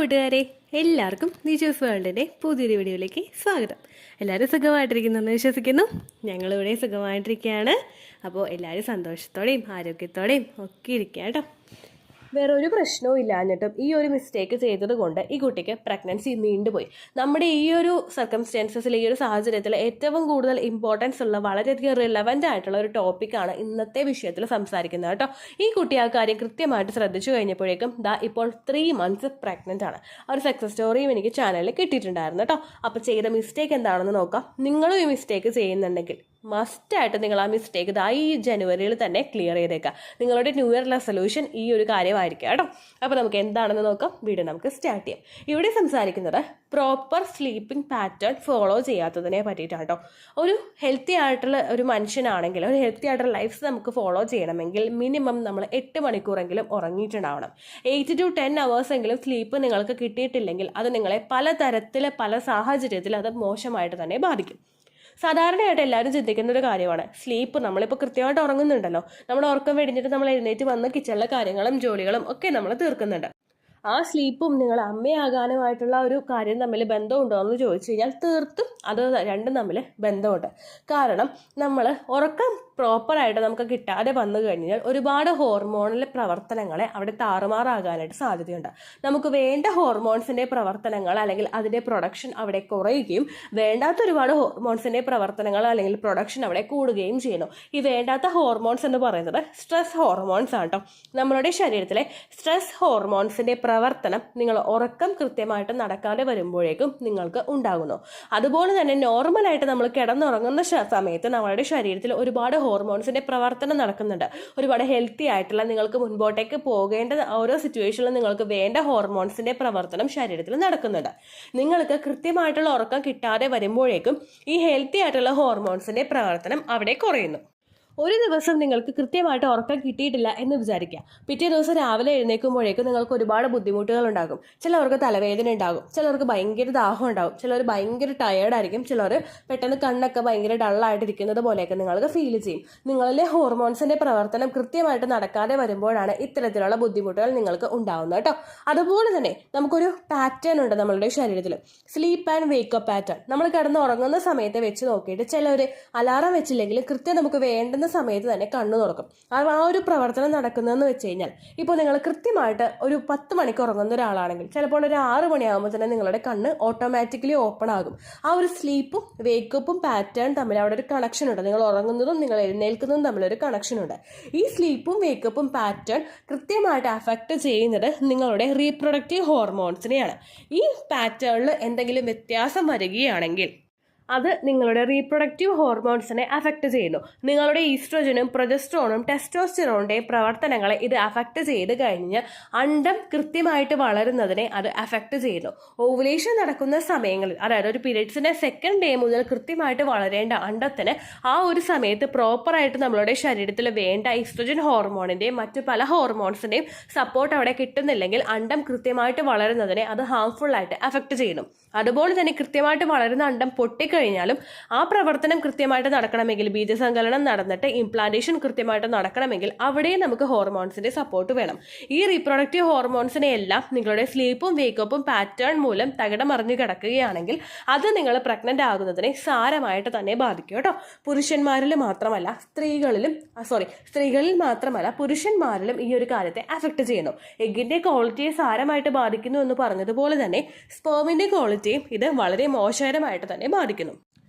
കൂട്ടുകാരെ, എല്ലാവർക്കും നിജോസ് വേൾഡിൻ്റെ പുതിയൊരു വീഡിയോയിലേക്ക് സ്വാഗതം. എല്ലാവരും സുഖമായിട്ടിരിക്കുന്നെന്ന് വിശ്വസിക്കുന്നു. ഞങ്ങളിവിടെ സുഖമായിട്ടിരിക്കുകയാണ്. അപ്പോൾ എല്ലാവരും സന്തോഷത്തോടെയും ആരോഗ്യത്തോടെയും ഒക്കെ ഇരിക്കുക കേട്ടോ. വേറെ ഒരു പ്രശ്നവും ഇല്ലാഞ്ഞിട്ടും ഈ ഒരു മിസ്റ്റേക്ക് ചെയ്തത് കൊണ്ട് ഈ കുട്ടിക്ക് പ്രഗ്നൻസി നീണ്ടുപോയി. നമ്മുടെ ഈ ഒരു സർക്കംസ്റ്റൻസസിൽ, ഈ ഒരു സാഹചര്യത്തിൽ ഏറ്റവും കൂടുതൽ ഇമ്പോർട്ടൻസ് ഉള്ള വളരെയധികം റിലവൻ്റ് ആയിട്ടുള്ള ഒരു ടോപ്പിക്കാണ് ഇന്നത്തെ വിഷയത്തിൽ സംസാരിക്കുന്നത് കേട്ടോ. ഈ കുട്ടി ആ കാര്യം കൃത്യമായിട്ട് ശ്രദ്ധിച്ചു കഴിഞ്ഞപ്പോഴേക്കും ഇപ്പോൾ 3 months പ്രഗ്നൻ്റ് ആണ്. ആ ഒരു സക്സസ് സ്റ്റോറിയും എനിക്ക് ചാനലിൽ കിട്ടിയിട്ടുണ്ടായിരുന്നു കേട്ടോ. അപ്പോൾ ചെയ്ത മിസ്റ്റേക്ക് എന്താണെന്ന് നോക്കാം. നിങ്ങളും ഈ മിസ്റ്റേക്ക് ചെയ്യുന്നുണ്ടെങ്കിൽ മസ്റ്റായിട്ട് നിങ്ങൾ ആ മിസ്റ്റേക്ക് ഈ ജനുവരിയിൽ തന്നെ ക്ലിയർ ചെയ്തേക്കാം. നിങ്ങളുടെ ന്യൂ ഇയർ റെസൊല്യൂഷൻ ഈ ഒരു കാര്യമായിരിക്കും കേട്ടോ. അപ്പോൾ നമുക്ക് എന്താണെന്ന് നോക്കാം. വീഡിയോ നമുക്ക് സ്റ്റാർട്ട് ചെയ്യാം. ഇവിടെ സംസാരിക്കുന്നത് പ്രോപ്പർ സ്ലീപ്പിംഗ് പാറ്റേൺ ഫോളോ ചെയ്യാത്തതിനെ പറ്റിയിട്ടാണ് കേട്ടോ. ഒരു ഹെൽത്തി ആയിട്ടുള്ള ഒരു മനുഷ്യനാണെങ്കിൽ, ഒരു ഹെൽത്തി ആയിട്ടുള്ള ലൈഫ് നമുക്ക് ഫോളോ ചെയ്യണമെങ്കിൽ മിനിമം നമ്മൾ 8 മണിക്കൂറെങ്കിലും ഉറങ്ങിയിട്ടുണ്ടാവണം. 8 to 10 hours എങ്കിലും സ്ലീപ്പ് നിങ്ങൾക്ക് കിട്ടിയിട്ടില്ലെങ്കിൽ അത് നിങ്ങളെ പലതരത്തിൽ പല സാഹചര്യത്തിൽ അത് മോശമായിട്ട് തന്നെ ബാധിക്കും. സാധാരണയായിട്ട് എല്ലാവരും ചിന്തിക്കുന്ന ഒരു കാര്യമാണ് സ്ലീപ്പ്. നമ്മളിപ്പോൾ കൃത്യമായിട്ട് ഉറങ്ങുന്നുണ്ടല്ലോ, നമ്മുടെ ഉറക്കം വെടിഞ്ഞിട്ട് നമ്മൾ എഴുന്നേറ്റ് വന്ന് കിച്ചണിലെ കാര്യങ്ങളും ജോലികളും ഒക്കെ നമ്മൾ തീർക്കുന്നുണ്ട്. ആ സ്ലീപ്പും നിങ്ങൾ അമ്മയാകാനുമായിട്ടുള്ള ഒരു കാര്യം തമ്മിൽ ബന്ധമുണ്ടോ എന്ന് ചോദിച്ചു കഴിഞ്ഞാൽ തീർത്തും അത് രണ്ടും തമ്മിൽ ബന്ധമുണ്ട്. കാരണം നമ്മൾ ഉറക്കം പ്രോപ്പറായിട്ട് നമുക്ക് കിട്ടാതെ വന്നു കഴിഞ്ഞാൽ ഒരുപാട് ഹോർമോണൽ പ്രവർത്തനങ്ങളെ അവിടെ താറുമാറാകാനായിട്ട് സാധ്യതയുണ്ട്. നമുക്ക് വേണ്ട ഹോർമോൺസിൻ്റെ പ്രവർത്തനങ്ങൾ അല്ലെങ്കിൽ അതിൻ്റെ പ്രൊഡക്ഷൻ അവിടെ കുറയുകയും വേണ്ടാത്ത ഒരുപാട് ഹോർമോൺസിൻ്റെ പ്രവർത്തനങ്ങൾ അല്ലെങ്കിൽ പ്രൊഡക്ഷൻ അവിടെ കൂടുകയും ചെയ്യുന്നു. ഈ വേണ്ടാത്ത ഹോർമോൺസ് എന്ന് പറയുന്നത് സ്ട്രെസ് ഹോർമോൺസ് ആണ് കേട്ടോ. നമ്മുടെ ശരീരത്തിലെ സ്ട്രെസ് ഹോർമോൺസിൻ്റെ പ്രവർത്തനം നിങ്ങൾ ഉറക്കം കൃത്യമായിട്ട് നടക്കാതെ വരുമ്പോഴേക്കും നിങ്ങൾക്ക് ഉണ്ടാകുന്നു. അതുപോലെ തന്നെ നോർമലായിട്ട് നമ്മൾ കിടന്നുറങ്ങുന്ന സമയത്ത് നമ്മുടെ ശരീരത്തിൽ ഒരുപാട് ഹോർമോൺസിന്റെ പ്രവർത്തനം നടക്കുന്നുണ്ട്. ഒരുപാട് ഹെൽത്തി ആയിട്ടുള്ള നിങ്ങൾക്ക് മുൻപോട്ടേക്ക് പോകേണ്ട ഓരോ സിറ്റുവേഷനിലും നിങ്ങൾക്ക് വേണ്ട ഹോർമോൺസിന്റെ പ്രവർത്തനം ശരീരത്തിൽ നടക്കുന്നുണ്ട്. നിങ്ങൾക്ക് കൃത്യമായിട്ടുള്ള ഉറക്കം കിട്ടാതെ വരുമ്പോഴേക്കും ഈ ഹെൽത്തി ആയിട്ടുള്ള ഹോർമോൺസിന്റെ പ്രവർത്തനം അവിടെ കുറയുന്നു. ഒരു ദിവസം നിങ്ങൾക്ക് കൃത്യമായിട്ട് ഉറക്കം കിട്ടിയിട്ടില്ല എന്ന് വിചാരിക്കുക. പിറ്റേ ദിവസം രാവിലെ എഴുന്നേൽക്കുമ്പോഴേക്കും നിങ്ങൾക്ക് ഒരുപാട് ബുദ്ധിമുട്ടുകൾ ഉണ്ടാകും. ചിലവർക്ക് തലവേദന ഉണ്ടാകും, ചിലർക്ക് ഭയങ്കര ദാഹം ഉണ്ടാകും, ചിലർ ഭയങ്കര ടയേർഡായിരിക്കും, ചിലർ പെട്ടെന്ന് കണ്ണൊക്കെ ഭയങ്കര ഡള്ളായിട്ടിരിക്കുന്നത് പോലെയൊക്കെ നിങ്ങൾക്ക് ഫീൽ ചെയ്യും. നിങ്ങളിലെ ഹോർമോൺസിൻ്റെ പ്രവർത്തനം കൃത്യമായിട്ട് നടക്കാതെ വരുമ്പോഴാണ് ഇത്തരത്തിലുള്ള ബുദ്ധിമുട്ടുകൾ നിങ്ങൾക്ക് ഉണ്ടാകുന്നത് കേട്ടോ. അതുപോലെ തന്നെ നമുക്കൊരു പാറ്റേൺ ഉണ്ട് നമ്മളുടെ ശരീരത്തിൽ, സ്ലീപ്പ് ആൻഡ് വേക്കപ്പ് പാറ്റേൺ. നമ്മൾ കിടന്ന് ഉറങ്ങുന്ന സമയത്ത് വെച്ച് നോക്കിയിട്ട് ചിലർ അലാറം വെച്ചില്ലെങ്കിൽ കൃത്യം നമുക്ക് വേണ്ടുന്ന സമയത്ത് തന്നെ കണ്ണു തുറക്കും. ആ ഒരു പ്രവർത്തനം നടക്കുന്നതെന്ന് വെച്ച് കഴിഞ്ഞാൽ ഇപ്പോൾ നിങ്ങൾ കൃത്യമായിട്ട് ഒരു 10 മണിക്ക് ഉറങ്ങുന്ന ഒരാളാണെങ്കിൽ ചിലപ്പോൾ ഒരു 6 മണിയാകുമ്പോൾ തന്നെ നിങ്ങളുടെ കണ്ണ് ഓട്ടോമാറ്റിക്കലി ഓപ്പൺ ആകും. ആ ഒരു സ്ലീപ്പും വേക്കപ്പും പാറ്റേൺ തമ്മിൽ അവിടെ ഒരു കണക്ഷൻ ഉണ്ട്. നിങ്ങൾ ഉറങ്ങുന്നതും നിങ്ങൾ എഴുന്നേൽക്കുന്നതും തമ്മിലൊരു കണക്ഷൻ ഉണ്ട്. ഈ സ്ലീപ്പും വേക്കപ്പും പാറ്റേൺ കൃത്യമായിട്ട് അഫക്റ്റ് ചെയ്യുന്നത് നിങ്ങളുടെ റീപ്രൊഡക്റ്റീവ് ഹോർമോൺസിനെയാണ്. ഈ പാറ്റേണിൽ എന്തെങ്കിലും വ്യത്യാസം വരികയാണെങ്കിൽ അത് നിങ്ങളുടെ റീപ്രൊഡക്റ്റീവ് ഹോർമോൺസിനെ അഫക്റ്റ് ചെയ്യുന്നു. നിങ്ങളുടെ ഈസ്ട്രോജനും പ്രൊജസ്ട്രോണും ടെസ്റ്റോസ്റ്റെറോണിൻ്റെയും പ്രവർത്തനങ്ങളെ ഇത് അഫക്റ്റ് ചെയ്ത് കഴിഞ്ഞ് അണ്ടം കൃത്യമായിട്ട് വളരുന്നതിനെ അത് അഫക്റ്റ് ചെയ്യുന്നു. ഓവുലേഷൻ നടക്കുന്ന സമയങ്ങളിൽ, അതായത് ഒരു പീരിയഡ്സിൻ്റെ 2nd day മുതൽ കൃത്യമായിട്ട് വളരേണ്ട അണ്ടത്തിന് ആ ഒരു സമയത്ത് പ്രോപ്പറായിട്ട് നമ്മളുടെ ശരീരത്തിൽ വേണ്ട ഈസ്ട്രോജൻ ഹോർമോണിൻ്റെയും മറ്റു പല ഹോർമോൺസിൻ്റെയും സപ്പോർട്ട് അവിടെ കിട്ടുന്നില്ലെങ്കിൽ അണ്ടം കൃത്യമായിട്ട് വളരുന്നതിനെ അത് ഹാംഫുൾ ആയിട്ട് അഫക്റ്റ് ചെയ്യുന്നു. അതുപോലെ തന്നെ കൃത്യമായിട്ട് വളരുന്ന അണ്ടം പൊട്ടിക്കഴിഞ്ഞാലും ആ പ്രവർത്തനം കൃത്യമായിട്ട് നടക്കണമെങ്കിൽ, ബീജസങ്കലനം നടന്നിട്ട് ഇംപ്ലാന്റേഷൻ കൃത്യമായിട്ട് നടക്കണമെങ്കിൽ അവിടെയും നമുക്ക് ഹോർമോൺസിന്റെ സപ്പോർട്ട് വേണം. ഈ റീപ്രൊഡക്റ്റീവ് ഹോർമോൺസിനെ എല്ലാം നിങ്ങളുടെ സ്ലീപ്പും വേക്കപ്പും പാറ്റേൺ മൂലം തകിടമറിഞ്ഞു കിടക്കുകയാണെങ്കിൽ അത് നിങ്ങൾ പ്രഗ്നന്റ് ആകുന്നതിനെ സാരമായിട്ട് തന്നെ ബാധിക്കും കേട്ടോ. പുരുഷന്മാരിൽ മാത്രമല്ല സ്ത്രീകളിൽ മാത്രമല്ല പുരുഷന്മാരിലും ഈ ഒരു കാര്യത്തെ അഫക്റ്റ് ചെയ്യുന്നു. എഗ്ഗിന്റെ ക്വാളിറ്റിയെ സാരമായിട്ട് ബാധിക്കുന്നു എന്ന് പറഞ്ഞതുപോലെ തന്നെ സ്പേമിന്റെ ക്വാളിറ്റിയും ഇത് വളരെ മോശകരമായിട്ട് തന്നെ ബാധിക്കുന്നു.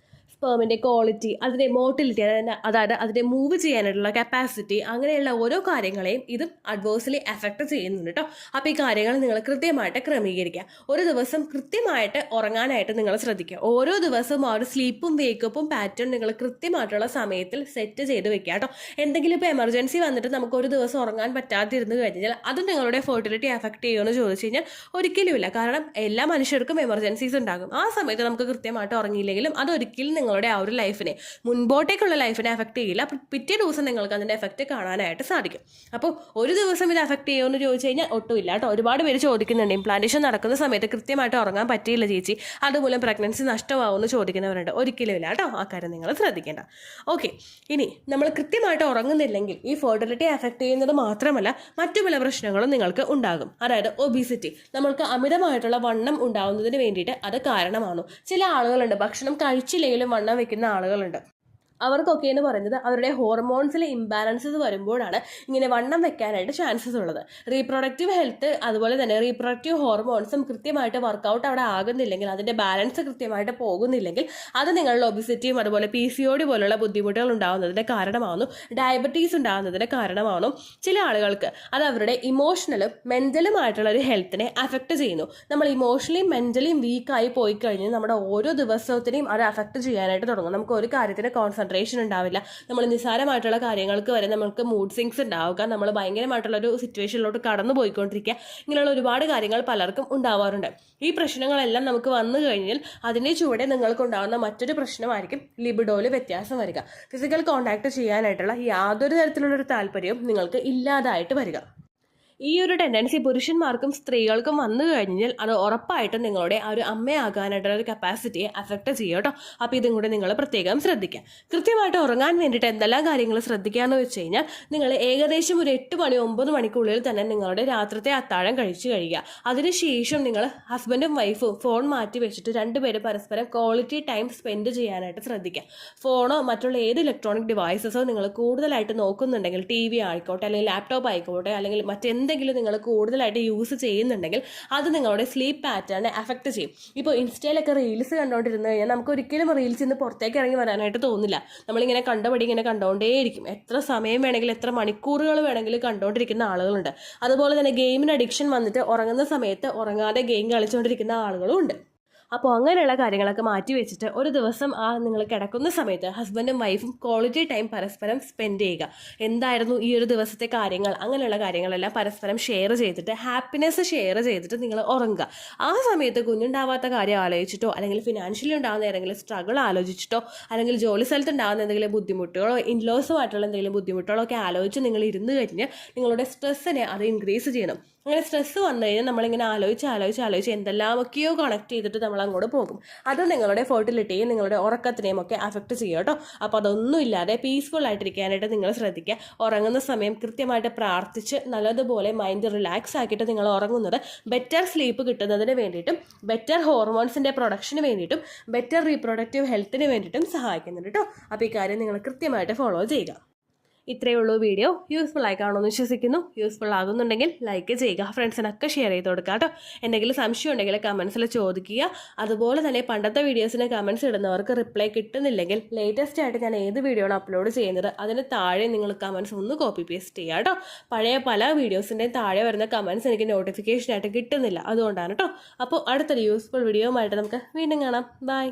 സ്പേമിൻ്റെ ക്വാളിറ്റി, അതിൻ്റെ മോട്ടിലിറ്റി, അതായത് അതിനെ മൂവ് ചെയ്യാനായിട്ടുള്ള കപ്പാസിറ്റി, അങ്ങനെയുള്ള ഓരോ കാര്യങ്ങളെയും ഇത് അഡ്വേഴ്സ്ലി എഫക്റ്റ് ചെയ്യുന്നുണ്ട് കേട്ടോ. അപ്പോൾ ഈ കാര്യങ്ങൾ നിങ്ങൾ കൃത്യമായിട്ട് ക്രമീകരിക്കുക. ഒരു ദിവസം കൃത്യമായിട്ട് ഉറങ്ങാനായിട്ട് നിങ്ങൾ ശ്രദ്ധിക്കുക. ഓരോ ദിവസവും ആ ഒരു സ്ലീപ്പും വേക്കപ്പും പാറ്റേൺ നിങ്ങൾ കൃത്യമായിട്ടുള്ള സമയത്തിൽ സെറ്റ് ചെയ്ത് വെക്കുക കേട്ടോ. എന്തെങ്കിലും ഇപ്പോൾ എമർജൻസി വന്നിട്ട് നമുക്ക് ഒരു ദിവസം ഉറങ്ങാൻ പറ്റാതിരുന്നു കഴിഞ്ഞാൽ അത് നിങ്ങളുടെ ഫെർട്ടിലിറ്റി എഫക്റ്റ് ചെയ്യുമെന്ന് ചോദിച്ചു കഴിഞ്ഞാൽ ഒരിക്കലുമില്ല. കാരണം എല്ലാ മനുഷ്യർക്കും എമർജൻസീസ് ഉണ്ടാകും. ആ സമയത്ത് നമുക്ക് കൃത്യമായിട്ട് ഉറങ്ങിയില്ലെങ്കിലും അതൊരിക്കലും നിങ്ങളുടെ ആ ഒരു ലൈഫിനെ, മുൻപോട്ടേക്കുള്ള ലൈഫിനെ എഫക്ട് ചെയ്യില്ല. പിറ്റേ ദിവസം നിങ്ങൾക്ക് അതിൻ്റെ എഫക്റ്റ് കാണാനായിട്ട് സാധിക്കും. അപ്പോൾ ഒരു ദിവസം ഇത് എഫക്ട് ചെയ്യുമോ എന്ന് ചോദിച്ചു കഴിഞ്ഞാൽ ഒട്ടുമില്ല കേട്ടോ. ഒരുപാട് പേര് ചോദിക്കുന്നുണ്ട്, ഇംപ്ലാന്റേഷൻ നടക്കുന്ന സമയത്ത് കൃത്യമായിട്ട് ഉറങ്ങാൻ പറ്റിയില്ല ചേച്ചി, അതുമൂലം പ്രഗ്നൻസി നഷ്ടമാവുമെന്ന് ചോദിക്കുന്നവരുണ്ട്. ഒരിക്കലും ഇല്ല കേട്ടോ, ആ കാര്യം നിങ്ങൾ ശ്രദ്ധിക്കേണ്ട. ഓക്കെ, ഇനി നമ്മൾ കൃത്യമായിട്ട് ഉറങ്ങുന്നില്ലെങ്കിൽ ഈ ഫെർട്ടിലിറ്റി എഫക്ട് ചെയ്യുന്നത് മാത്രമല്ല, മറ്റു പല പ്രശ്നങ്ങളും നിങ്ങൾക്ക് ഉണ്ടാകും. അതായത് ഒബീസിറ്റി, നമ്മൾക്ക് അമിതമായിട്ടുള്ള വണ്ണം ഉണ്ടാവുന്നതിന് വേണ്ടിയിട്ട് അത് കാരണമാണോ. ചില ആളുകളുണ്ട് ഭക്ഷണം കഴിച്ചില്ലെങ്കിലും വണ്ണം വെക്കുന്ന ആളുകളുണ്ട്. അവർക്കൊക്കെ എന്ന് പറയുന്നത് അവരുടെ ഹോർമോൺസിലെ ഇംബാലൻസസ് വരുമ്പോഴാണ് ഇങ്ങനെ വണ്ണം വെക്കാനായിട്ട് ചാൻസസ് ഉള്ളത്. റീപ്രൊഡക്റ്റീവ് ഹെൽത്ത്, അതുപോലെ തന്നെ റീപ്രൊഡക്റ്റീവ് ഹോർമോൺസും കൃത്യമായിട്ട് വർക്കൗട്ട് അവിടെ ആകുന്നില്ലെങ്കിൽ, അതിൻ്റെ ബാലൻസ് കൃത്യമായിട്ട് പോകുന്നില്ലെങ്കിൽ അത് നിങ്ങളുടെ ഒബിസിറ്റിയും അതുപോലെ PCOD പോലുള്ള ബുദ്ധിമുട്ടുകൾ ഉണ്ടാകുന്നതിന് കാരണമാകുന്നു. ഡയബറ്റീസ് ഉണ്ടാകുന്നതിന് കാരണമാകുന്നു. ചില ആളുകൾക്ക് അത് അവരുടെ ഇമോഷണലും മെൻ്റലുമായിട്ടുള്ള ഒരു ഹെൽത്തിനെ അഫക്റ്റ് ചെയ്യുന്നു. നമ്മൾ ഇമോഷണലിയും മെൻ്റലിയും വീക്കായി പോയി കഴിഞ്ഞാൽ നമ്മുടെ ഓരോ ദിവസത്തിനെയും അത് അഫക്റ്റ് ചെയ്യാനായിട്ട് തുടങ്ങും. നമുക്ക് ഒരു കാര്യത്തിന് കോൺസെൻട്രേഷൻ ഉണ്ടാവില്ല. നമ്മൾ നിസ്സാരമായിട്ടുള്ള കാര്യങ്ങൾക്ക് വരെ നമുക്ക് മൂഡ് സ്വിങ്സ് ഉണ്ടാവുക, നമ്മൾ ഭയങ്കരമായിട്ടുള്ളൊരു സിറ്റുവേഷനിലോട്ട് കടന്നു പോയിക്കൊണ്ടിരിക്കുക. ഇങ്ങനെയുള്ള ഒരുപാട് കാര്യങ്ങൾ പലർക്കും ഉണ്ടാവാറുണ്ട്. ഈ പ്രശ്നങ്ങളെല്ലാം നമുക്ക് വന്നു കഴിഞ്ഞാൽ അതിനെ ചുവടെ നിങ്ങൾക്ക് ഉണ്ടാകുന്ന മറ്റൊരു പ്രശ്നമായിരിക്കും ലിബിഡോയിൽ വ്യത്യാസം വരിക. ഫിസിക്കൽ കോൺടാക്ട് ചെയ്യാനായിട്ടുള്ള യാതൊരു തരത്തിലുള്ളൊരു താല്പര്യവും നിങ്ങൾക്ക് ഇല്ലാതായിട്ട് വരിക. ഈ ഒരു ടെൻഡൻസി പുരുഷന്മാർക്കും സ്ത്രീകൾക്കും വന്നു കഴിഞ്ഞാൽ അത് ഉറപ്പായിട്ടും നിങ്ങളുടെ ആ ഒരു അമ്മയാകാനായിട്ടുള്ള ഒരു കപ്പാസിറ്റിയെ അഫക്റ്റ് ചെയ്യും കേട്ടോ. അപ്പോൾ ഇതും കൂടെ നിങ്ങൾ പ്രത്യേകം ശ്രദ്ധിക്കുക. കൃത്യമായിട്ട് ഉറങ്ങാൻ വേണ്ടിയിട്ട് എന്തെല്ലാം കാര്യങ്ങൾ ശ്രദ്ധിക്കാമെന്ന് വെച്ച് കഴിഞ്ഞാൽ, നിങ്ങൾ ഏകദേശം ഒരു 8 മണി 9 മണിക്കുള്ളിൽ തന്നെ നിങ്ങളുടെ രാത്രിത്തെ അത്താഴം കഴിച്ചു കഴിയുക. അതിനുശേഷം നിങ്ങൾ ഹസ്ബൻഡും വൈഫും ഫോൺ മാറ്റി വെച്ചിട്ട് രണ്ടുപേരും പരസ്പരം ക്വാളിറ്റി ടൈം സ്പെൻഡ് ചെയ്യാനായിട്ട് ശ്രദ്ധിക്കുക. ഫോണോ മറ്റുള്ള ഏത് ഇലക്ട്രോണിക് ഡിവൈസസോ നിങ്ങൾ കൂടുതലായിട്ട് നോക്കുന്നുണ്ടെങ്കിൽ, TV ആയിക്കോട്ടെ അല്ലെങ്കിൽ ലാപ്ടോപ്പ് ആയിക്കോട്ടെ അല്ലെങ്കിൽ മറ്റെന്തെങ്കിലും നിങ്ങൾ കൂടുതലായിട്ട് യൂസ് ചെയ്യുന്നുണ്ടെങ്കിൽ അത് നിങ്ങളുടെ സ്ലീപ്പ് പാറ്റേണിനെ അഫക്റ്റ് ചെയ്യും. ഇപ്പോൾ ഇൻസ്റ്റയിലൊക്കെ റീൽസ് കണ്ടുകൊണ്ടിരുന്നു കഴിഞ്ഞാൽ നമുക്ക് ഒരിക്കലും റീൽസ് ഇന്ന് പുറത്തേക്ക് ഇറങ്ങി വരാനായിട്ട് തോന്നില്ല. നമ്മളിങ്ങനെ കണ്ടപടി ഇങ്ങനെ കണ്ടുകൊണ്ടേയിരിക്കും. എത്ര സമയം വേണമെങ്കിലും എത്ര മണിക്കൂറുകൾ വേണമെങ്കിലും കണ്ടുകൊണ്ടിരിക്കുന്ന ആളുകളുണ്ട്. അതുപോലെ തന്നെ ഗെയിമിന് അഡിക്ഷൻ വന്നിട്ട് ഉറങ്ങുന്ന സമയത്ത് ഉറങ്ങാതെ ഗെയിം കളിച്ചുകൊണ്ടിരിക്കുന്ന ആളുകളും ഉണ്ട്. അപ്പോൾ അങ്ങനെയുള്ള കാര്യങ്ങളൊക്കെ മാറ്റി വെച്ചിട്ട് ഒരു ദിവസം നിങ്ങൾ കിടക്കുന്ന സമയത്ത് ഹസ്ബൻഡും വൈഫും ക്വാളിറ്റി ടൈം പരസ്പരം സ്പെൻഡ് ചെയ്യുക. എന്തായിരുന്നു ഈ ഒരു ദിവസത്തെ കാര്യങ്ങൾ, അങ്ങനെയുള്ള കാര്യങ്ങളെല്ലാം പരസ്പരം ഷെയർ ചെയ്തിട്ട് ഹാപ്പിനെസ് ഷെയർ ചെയ്തിട്ട് നിങ്ങൾ ഉറങ്ങുക. ആ സമയത്ത് കുഞ്ഞുണ്ടാവാത്ത കാര്യം ആലോചിച്ചിട്ടോ അല്ലെങ്കിൽ ഫിനാൻഷ്യലി ഉണ്ടാകുന്ന ഏതെങ്കിലും സ്ട്രഗിൾ ആലോചിച്ചിട്ടോ അല്ലെങ്കിൽ ജോലി സ്ഥലത്ത് ഉണ്ടാകുന്ന എന്തെങ്കിലും ബുദ്ധിമുട്ടുകളോ ഇൻലോസുമായിട്ടുള്ള എന്തെങ്കിലും ബുദ്ധിമുട്ടുകളോ ഒക്കെ ആലോചിച്ച് നിങ്ങൾ ഇരുന്ന് കഴിഞ്ഞാൽ നിങ്ങളുടെ സ്ട്രെസ്സിനെ അത് ഇൻക്രീസ് ചെയ്യണം. അങ്ങനെ സ്ട്രെസ്സ് വന്നു കഴിഞ്ഞാൽ നമ്മളിങ്ങനെ ആലോചിച്ച് എന്തെല്ലാമൊക്കെയോ കണക്ട് ചെയ്തിട്ട് നമ്മൾ അങ്ങോട്ട് പോകും. അത് നിങ്ങളുടെ ഫെർട്ടിലിറ്റിയും നിങ്ങളുടെ ഉറക്കത്തിനെയും ഒക്കെ അഫക്റ്റ് ചെയ്യും കേട്ടോ. അപ്പോൾ അതൊന്നും ഇല്ലാതെ പീസ്ഫുൾ ആയിട്ടിരിക്കാനായിട്ട് നിങ്ങൾ ശ്രദ്ധിക്കുക. ഉറങ്ങുന്ന സമയം കൃത്യമായിട്ട് പ്രാർത്ഥിച്ച് നല്ലതുപോലെ മൈൻഡ് റിലാക്സ് ആക്കിയിട്ട് നിങ്ങൾ ഉറങ്ങുന്നത് ബെറ്റർ സ്ലീപ്പ് കിട്ടുന്നതിന് വേണ്ടിയിട്ടും ബെറ്റർ ഹോർമോൺസിൻ്റെ പ്രൊഡക്ഷന് വേണ്ടിയിട്ടും ബെറ്റർ റീപ്രൊഡക്റ്റീവ് ഹെൽത്തിന് വേണ്ടിയിട്ടും സഹായിക്കുന്നുണ്ട് കേട്ടോ. അപ്പോൾ ഈ കാര്യം നിങ്ങൾ കൃത്യമായിട്ട് ഫോളോ ചെയ്യുക. ഇത്രയേ ഉള്ളൂ വീഡിയോ. യൂസ്ഫുൾ ആയി കാണുമെന്ന് വിശ്വസിക്കുന്നു. യൂസ്ഫുൾ ആകുന്നുണ്ടെങ്കിൽ ലൈക്ക് ചെയ്യുക, ഫ്രണ്ട്സിനൊക്കെ ഷെയർ ചെയ്ത് കൊടുക്കുക കേട്ടോ. എന്തെങ്കിലും സംശയം ഉണ്ടെങ്കിൽ കമൻസിൽ ചോദിക്കുക. അതുപോലെ തന്നെ പണ്ടത്തെ വീഡിയോസിന് കമൻസ് ഇടുന്നവർക്ക് റിപ്ലൈ കിട്ടുന്നില്ലെങ്കിൽ ലേറ്റസ്റ്റ് ആയിട്ട് ഞാൻ ഏത് വീഡിയോ ആണ് അപ്ലോഡ് ചെയ്യുന്നത് അതിന് താഴെ നിങ്ങൾ കമൻസ് ഒന്ന് കോപ്പി പേസ്റ്റ് ചെയ്യുക കേട്ടോ. പഴയ പല വീഡിയോസിൻ്റെയും താഴെ വരുന്ന കമൻസ് എനിക്ക് നോട്ടിഫിക്കേഷനായിട്ട് കിട്ടുന്നില്ല, അതുകൊണ്ടാണ് കേട്ടോ. അപ്പോൾ അടുത്തൊരു യൂസ്ഫുൾ വീഡിയോയുമായിട്ട് നമുക്ക് വീണ്ടും കാണാം. ബൈ.